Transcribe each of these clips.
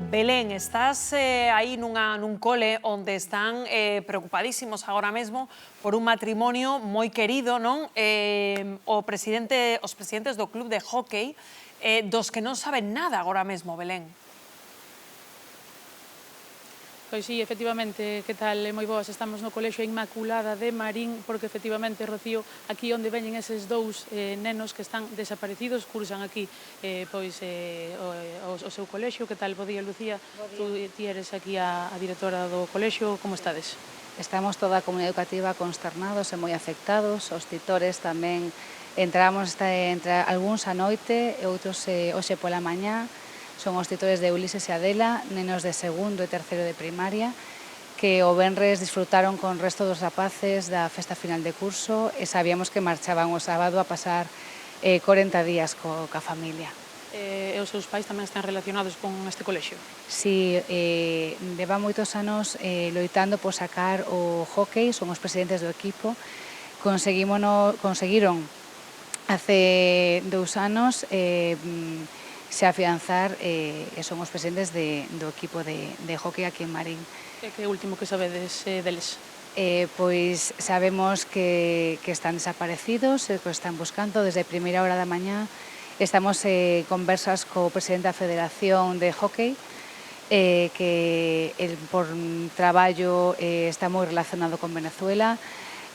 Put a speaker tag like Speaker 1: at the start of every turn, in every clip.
Speaker 1: Belén, estás aí nun cole onde están preocupadísimos agora mesmo por un matrimonio moi querido, non? Os presidentes do club de hóquei, dos que non saben nada agora mesmo, Belén.
Speaker 2: Pois sí, efectivamente, que tal? Moi boas, estamos no Colexio Inmaculada de Marín, porque efectivamente, Rocío, aquí onde veñen eses dous nenos que están desaparecidos, cursan aquí o seu colexio. Que tal? Bo día, Lucía. Tú ti eres aquí a directora do colexio, como estades?
Speaker 3: Estamos toda a comunidade educativa consternados e moi afectados, os titores tamén entramos entre algúns a noite e outros hoxe pola mañá. Son os titores de Ulises e Adela, nenos de segundo e terceiro de primaria, que o venres disfrutaron con o resto dos rapaces da festa final de curso e sabíamos que marchaban o sábado a pasar 40 días coa familia.
Speaker 2: E os seus pais tamén están relacionados con este colexio?
Speaker 3: Si, leva moitos anos loitando por sacar o hóquei, son os presidentes do equipo. Conseguiron hace 2 anos se afianzar e son os presidentes do equipo de hóquei aquí en Marín.
Speaker 2: E que último que sabedes deles?
Speaker 3: Pois sabemos que están desaparecidos, que están buscando desde a primeira hora da mañá. Estamos en conversas co presidente da Federación de Hóquei, que por traballo está moi relacionado con Venezuela.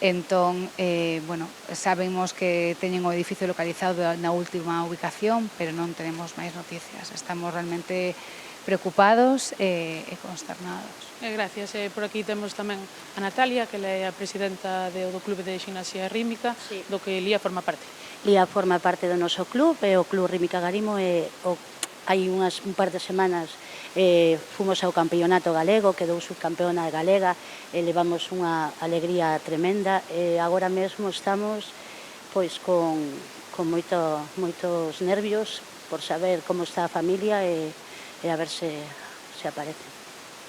Speaker 3: Entón, sabemos que teñen o edificio localizado na última ubicación, pero non tenemos máis noticias. Estamos realmente preocupados e consternados.
Speaker 2: Gracias. Por aquí temos tamén a Natalia, que é a presidenta do Clube de Ximnasia Rítmica, do que Lía forma parte.
Speaker 4: Lía forma parte do noso club, é o Club Rítmica Garimo, e hai un par de semanas fomos ao campeonato galego, quedou subcampeona galega, e levamos unha alegría tremenda, e agora mesmo estamos con moitos nervios por saber como está a familia e a ver se aparece.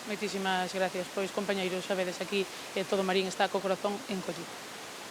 Speaker 2: Moitísimas gracias. Pois, compañeiros, sabedes, aquí todo Marín está co corazón encollido.